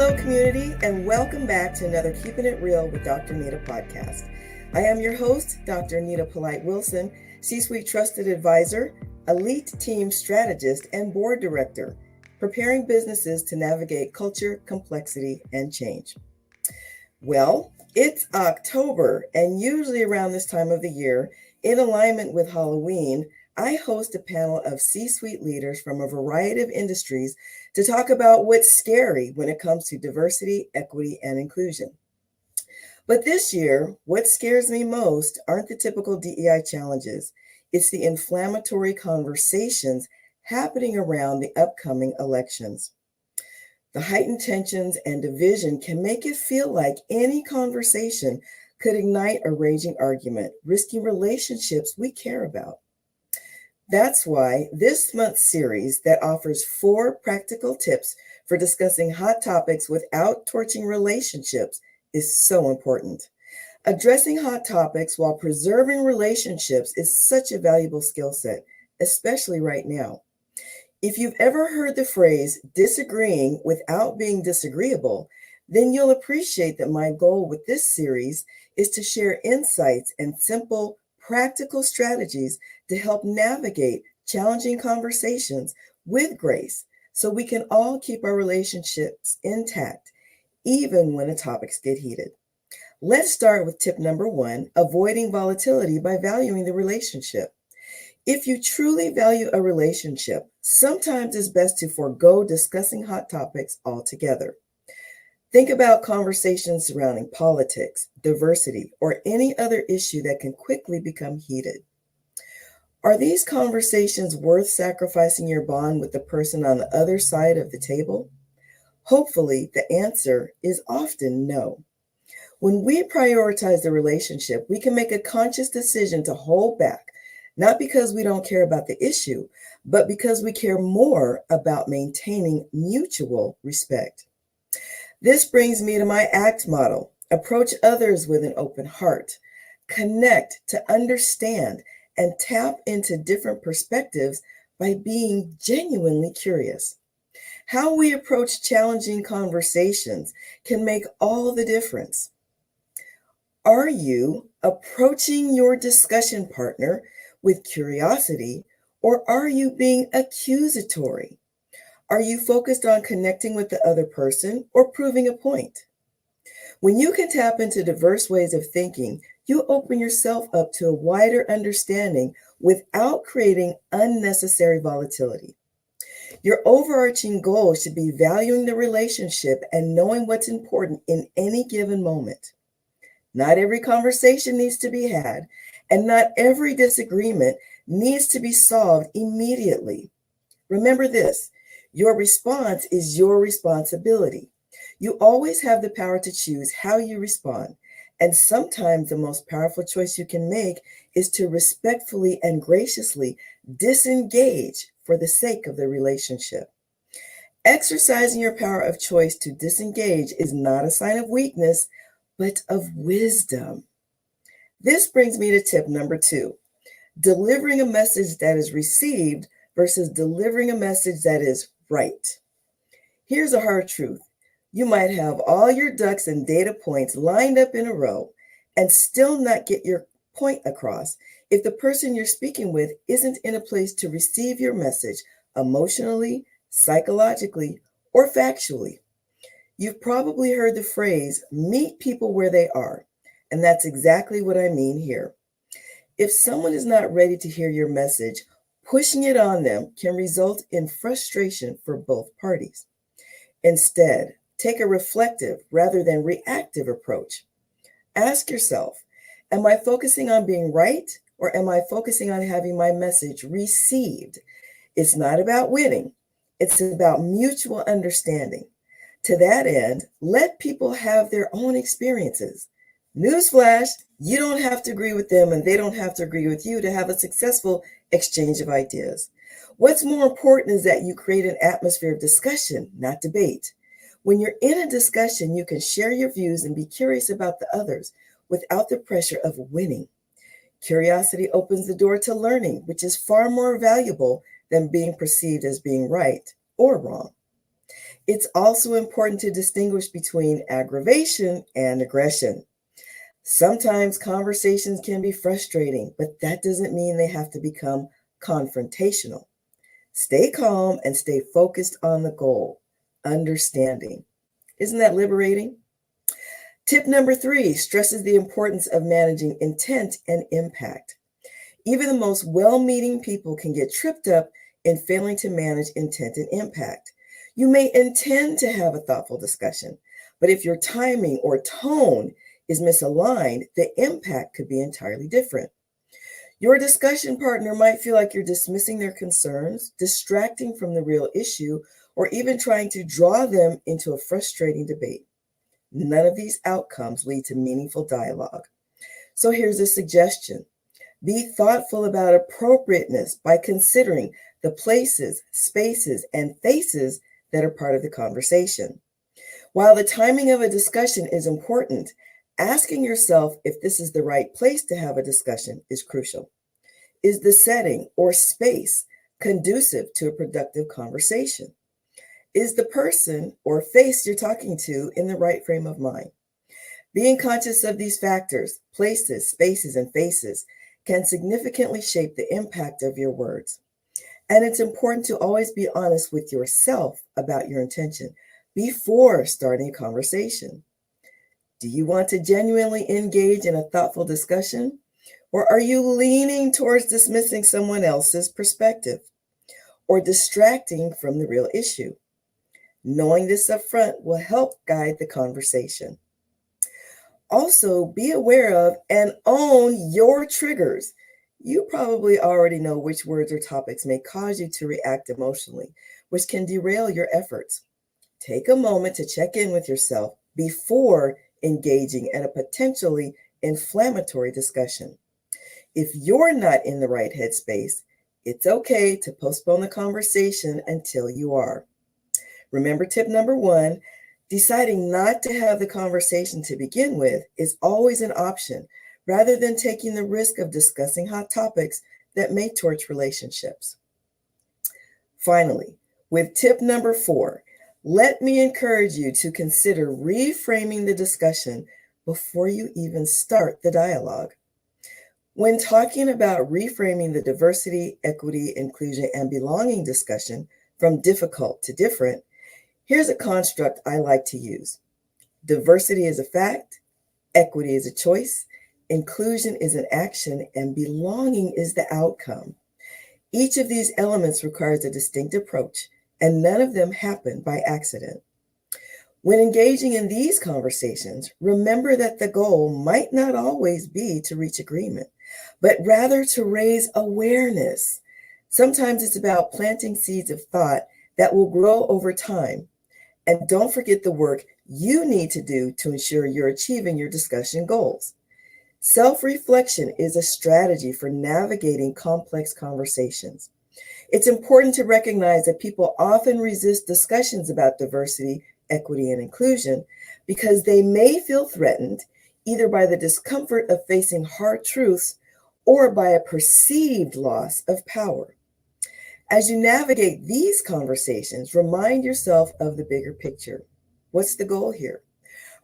Hello, community, and welcome back to another Keeping It Real with Dr. Nita podcast. I am your host, Dr. Nita Wilson, C-Suite Trusted Advisor, Elite Team Strategist, and Board Director, preparing businesses to navigate culture, complexity, and change. Well, it's October, and usually around this time of the year, in alignment with Halloween, I host a panel of C-suite leaders from a variety of industries to talk about what's scary when it comes to diversity, equity, and inclusion. But this year, what scares me most aren't the typical DEI challenges. It's the inflammatory conversations happening around the upcoming elections. The heightened tensions and division can make it feel like any conversation could ignite a raging argument, risking relationships we care about. That's why this month's series that offers 4 practical tips for discussing hot topics without torching relationships is so important. Addressing hot topics while preserving relationships is such a valuable skill set, especially right now. If you've ever heard the phrase disagreeing without being disagreeable, then you'll appreciate that my goal with this series is to share insights and simple, practical strategies to help navigate challenging conversations with grace so we can all keep our relationships intact, even when the topics get heated. Let's start with tip number 1, avoiding volatility by valuing the relationship. If you truly value a relationship, sometimes it's best to forego discussing hot topics altogether. Think about conversations surrounding politics, diversity, or any other issue that can quickly become heated. Are these conversations worth sacrificing your bond with the person on the other side of the table? Hopefully, the answer is often no. When we prioritize the relationship, we can make a conscious decision to hold back, not because we don't care about the issue, but because we care more about maintaining mutual respect. This brings me to my ACT model. Approach others with an open heart. Connect to understand and tap into different perspectives by being genuinely curious. How we approach challenging conversations can make all the difference. Are you approaching your discussion partner with curiosity, or are you being accusatory? Are you focused on connecting with the other person or proving a point? When you can tap into diverse ways of thinking, you open yourself up to a wider understanding without creating unnecessary volatility. Your overarching goal should be valuing the relationship and knowing what's important in any given moment. Not every conversation needs to be had, and not every disagreement needs to be solved immediately. Remember this. Your response is your responsibility. You always have the power to choose how you respond. And sometimes the most powerful choice you can make is to respectfully and graciously disengage for the sake of the relationship. Exercising your power of choice to disengage is not a sign of weakness, but of wisdom. This brings me to tip number 2, delivering a message that is received versus delivering a message that is right. Here's a hard truth. You might have all your ducks and data points lined up in a row and still not get your point across if the person you're speaking with isn't in a place to receive your message emotionally, psychologically, or factually. You've probably heard the phrase, meet people where they are, and that's exactly what I mean here. If someone is not ready to hear your message, pushing it on them can result in frustration for both parties. Instead, take a reflective rather than reactive approach. Ask yourself, am I focusing on being right, or am I focusing on having my message received? It's not about winning. It's about mutual understanding. To that end, let people have their own experiences. Newsflash, you don't have to agree with them and they don't have to agree with you to have a successful exchange of ideas. What's more important is that you create an atmosphere of discussion, not debate. When you're in a discussion, you can share your views and be curious about the others without the pressure of winning. Curiosity opens the door to learning, which is far more valuable than being perceived as being right or wrong. It's also important to distinguish between aggravation and aggression. Sometimes conversations can be frustrating, but that doesn't mean they have to become confrontational. Stay calm and stay focused on the goal, understanding. Isn't that liberating? Tip number 3 stresses the importance of managing intent and impact. Even the most well-meaning people can get tripped up in failing to manage intent and impact. You may intend to have a thoughtful discussion, but if your timing or tone is misaligned, the impact could be entirely different. Your discussion partner might feel like you're dismissing their concerns, distracting from the real issue, or even trying to draw them into a frustrating debate. None of these outcomes lead to meaningful dialogue. So here's a suggestion. Be thoughtful about appropriateness by considering the places, spaces, and faces that are part of the conversation. While the timing of a discussion is important, asking yourself if this is the right place to have a discussion is crucial. Is the setting or space conducive to a productive conversation? Is the person or face you're talking to in the right frame of mind? Being conscious of these factors, places, spaces, and faces, can significantly shape the impact of your words. And it's important to always be honest with yourself about your intention before starting a conversation. Do you want to genuinely engage in a thoughtful discussion? Or are you leaning towards dismissing someone else's perspective or distracting from the real issue? Knowing this up front will help guide the conversation. Also, be aware of and own your triggers. You probably already know which words or topics may cause you to react emotionally, which can derail your efforts. Take a moment to check in with yourself before engaging in a potentially inflammatory discussion. If you're not in the right headspace, it's okay to postpone the conversation until you are. Remember tip number 1, deciding not to have the conversation to begin with is always an option, rather than taking the risk of discussing hot topics that may torch relationships. Finally, with tip number 4, let me encourage you to consider reframing the discussion before you even start the dialogue. When talking about reframing the diversity, equity, inclusion, and belonging discussion from difficult to different, here's a construct I like to use. Diversity is a fact, equity is a choice, inclusion is an action, and belonging is the outcome. Each of these elements requires a distinct approach, and none of them happen by accident. When engaging in these conversations, remember that the goal might not always be to reach agreement, but rather to raise awareness. Sometimes it's about planting seeds of thought that will grow over time. And don't forget the work you need to do to ensure you're achieving your discussion goals. Self-reflection is a strategy for navigating complex conversations. It's important to recognize that people often resist discussions about diversity, equity, and inclusion because they may feel threatened either by the discomfort of facing hard truths or by a perceived loss of power. As you navigate these conversations, remind yourself of the bigger picture. What's the goal here?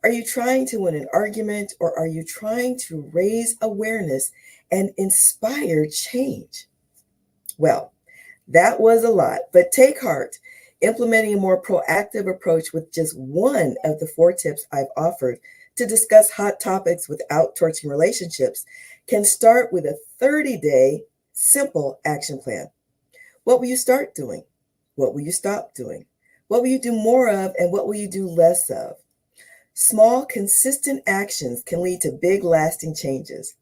Are you trying to win an argument, or are you trying to raise awareness and inspire change? Well, that was a lot, but take heart. Implementing a more proactive approach with just one of the 4 tips I've offered to discuss hot topics without torching relationships can start with a 30-day simple action plan. What will you start doing? What will you stop doing? What will you do more of, and what will you do less of? Small, consistent actions can lead to big, lasting changes.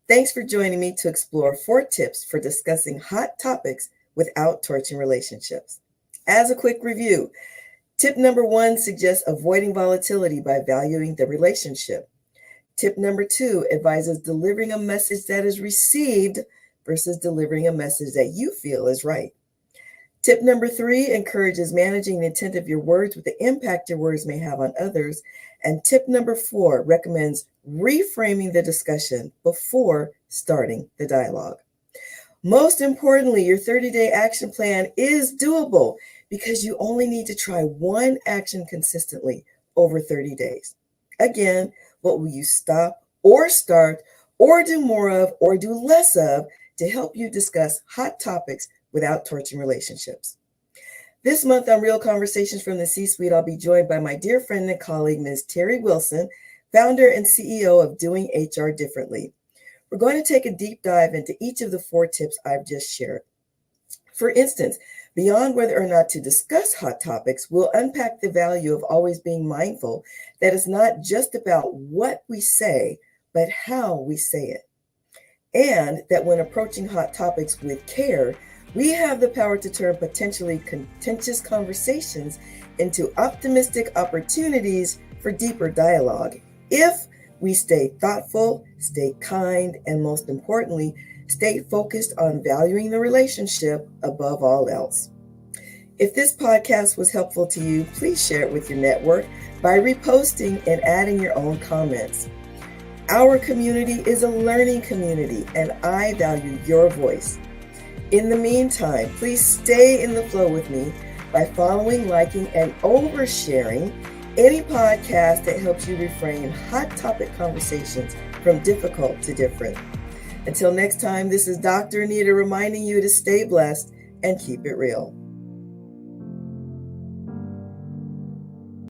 Thanks for joining me to explore 4 tips for discussing hot topics without torching relationships. As a quick review, tip number 1 suggests avoiding volatility by valuing the relationship. Tip number 2 advises delivering a message that is received versus delivering a message that you feel is right. Tip number 3 encourages managing the intent of your words with the impact your words may have on others. And tip number 4 recommends reframing the discussion before starting the dialogue. Most importantly, your 30-day action plan is doable. because you only need to try one action consistently over 30 days. Again, what will you stop or start or do more of or do less of to help you discuss hot topics without torching relationships? This month on Real Conversations from the C-Suite, I'll be joined by my dear friend and colleague, Ms. Terri Wilson, founder and CEO of Doing HR Differently. We're going to take a deep dive into each of the 4 tips I've just shared. For instance, beyond whether or not to discuss hot topics, we'll unpack the value of always being mindful that it's not just about what we say, but how we say it. And that when approaching hot topics with care, we have the power to turn potentially contentious conversations into optimistic opportunities for deeper dialogue if we stay thoughtful, stay kind, and most importantly, stay focused on valuing the relationship above all else. If this podcast was helpful to you, please share it with your network by reposting and adding your own comments. Our community is a learning community, and I value your voice. In the meantime, please stay in the flow with me by following, liking, and oversharing any podcast that helps you reframe hot topic conversations from difficult to different. Until next time, this is Dr. Anita reminding you to stay blessed and keep it real.